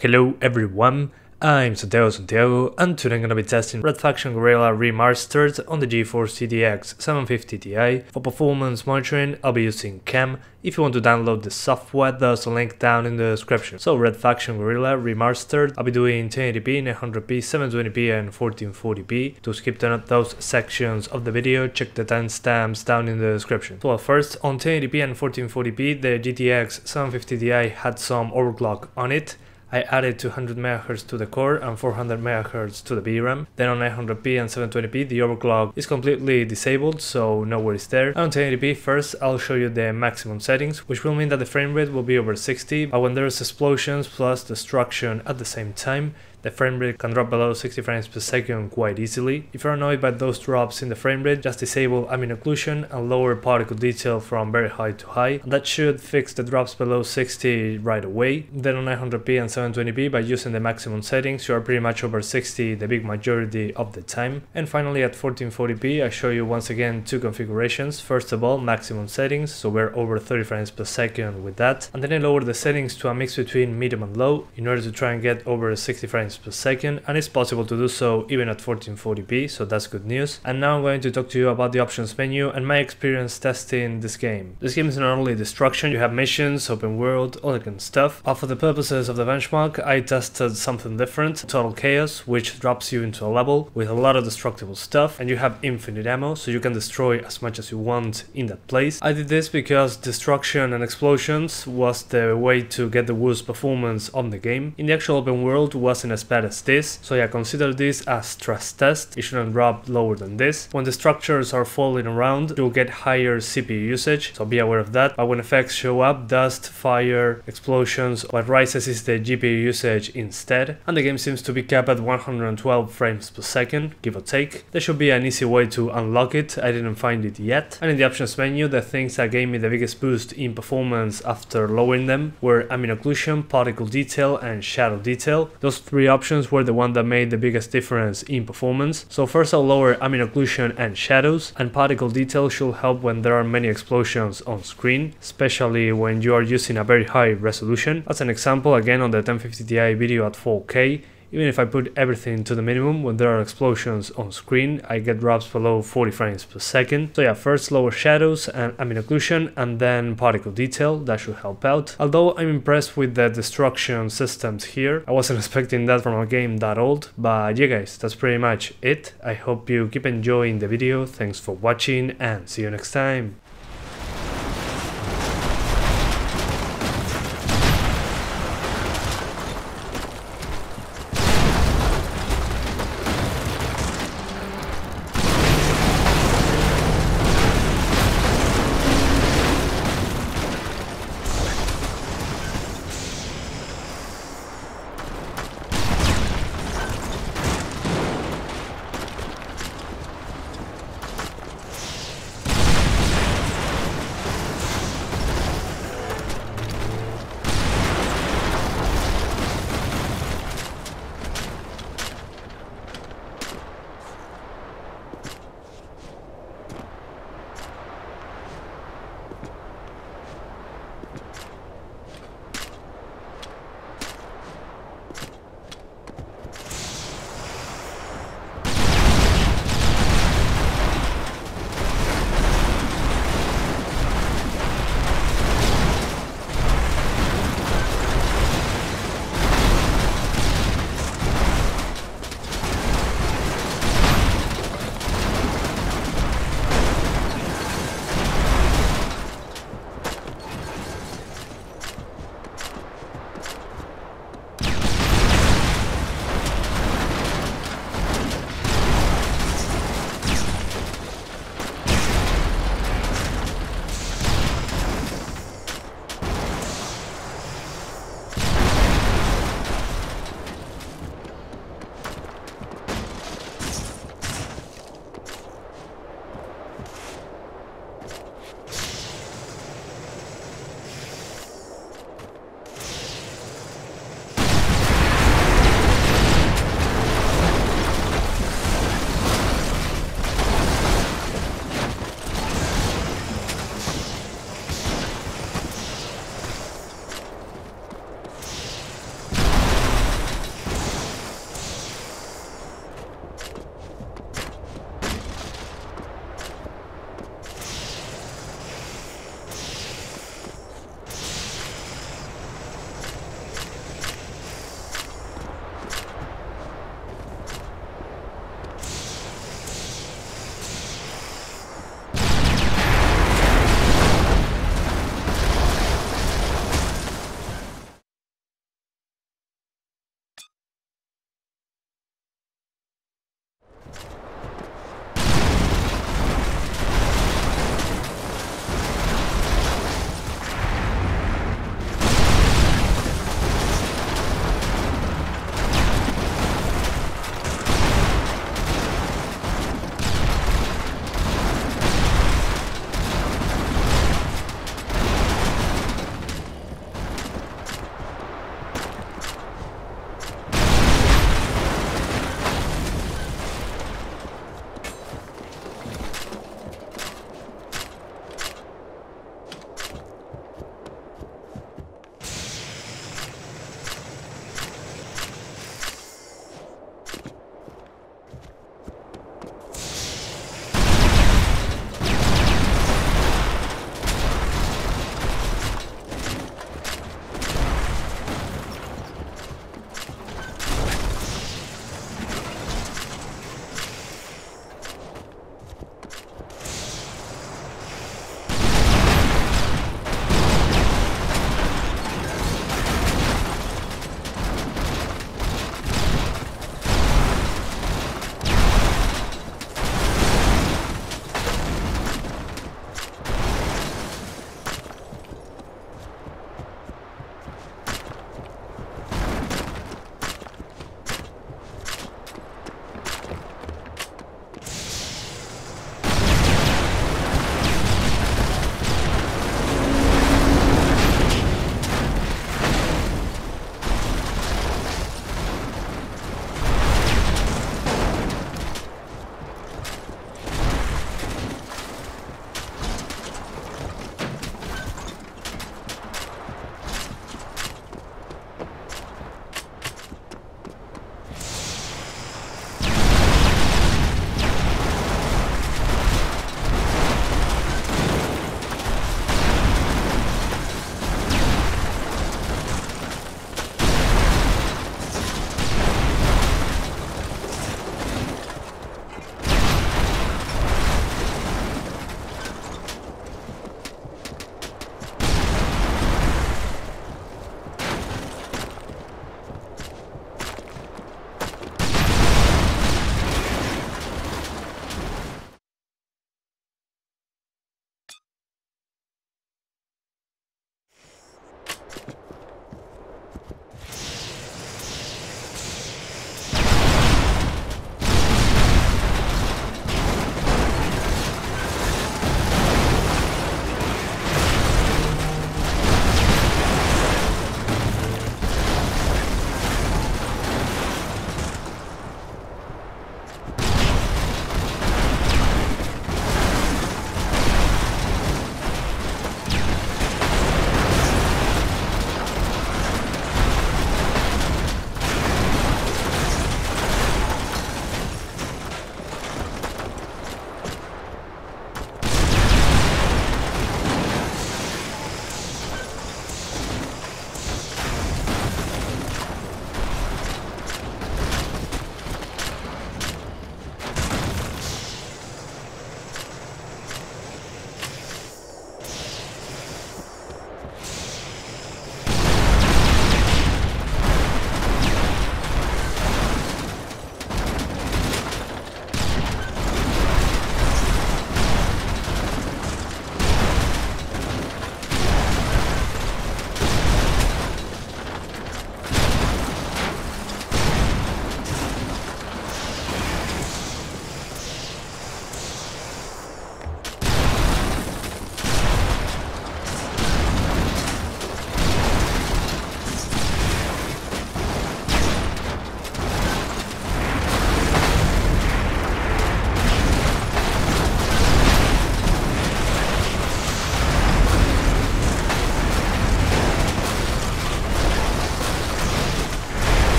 Hello everyone, I'm Santiago, and today I'm gonna be testing Red Faction Guerrilla Re-Mars-tered on the Geforce GTX 750 Ti. For performance monitoring, I'll be using CAM. If you want to download the software, there's a link down in the description. So Red Faction Guerrilla Re-Mars-tered, I'll be doing 1080p, 900p, 720p and 1440p. To skip those sections of the video, check the timestamps down in the description. So first, on 1080p and 1440p, the GTX 750 Ti had some overclock on it. I added 200 MHz to the core and 400 MHz to the VRAM. Then on 900p and 720p the overclock is completely disabled, so no worries there. And on 1080p first I'll show you the maximum settings, which will mean that the frame rate will be over 60, but when there's explosions plus destruction at the same time, the frame rate can drop below 60 frames per second quite easily. If you're annoyed by those drops in the frame rate, just disable ambient occlusion and lower particle detail from very high to high. And that should fix the drops below 60 right away. Then on 900p and 720p, by using the maximum settings, you are pretty much over 60 the big majority of the time. And finally at 1440p, I show you once again two configurations. First of all, maximum settings, so we're over 30 frames per second with that. And then I lower the settings to a mix between medium and low in order to try and get over 60 frames per second, and it's possible to do so even at 1440p, so that's good news. And now I'm going to talk to you about the options menu and my experience testing this game. This game is not only destruction, you have missions, open world, all that kind of stuff. But for the purposes of the benchmark, I tested something different, Total Chaos, which drops you into a level with a lot of destructible stuff, and you have infinite ammo, so you can destroy as much as you want in that place. I did this because destruction and explosions was the way to get the worst performance on the game. In the actual open world wasn't as bad as this, so yeah, consider this as stress test. It shouldn't drop lower than this. When the structures are falling around, you'll get higher CPU usage, so be aware of that. But when effects show up, dust, fire, explosions, what rises is the GPU usage instead, and the game seems to be capped at 112 frames per second, give or take. There should be an easy way to unlock it, I didn't find it yet. And in the options menu, the things that gave me the biggest boost in performance after lowering them were ambient occlusion, particle detail and shadow detail. Those three options were the one that made the biggest difference in performance. So first I'll lower ambient occlusion and shadows, and particle detail should help when there are many explosions on screen, especially when you are using a very high resolution. As an example, again on the 1050 Ti video at 4K, even if I put everything to the minimum, when there are explosions on screen, I get drops below 40 frames per second. So yeah, first lower shadows and ambient occlusion, and then particle detail, that should help out. Although I'm impressed with the destruction systems here, I wasn't expecting that from a game that old, but yeah guys, that's pretty much it. I hope you keep enjoying the video, thanks for watching and see you next time.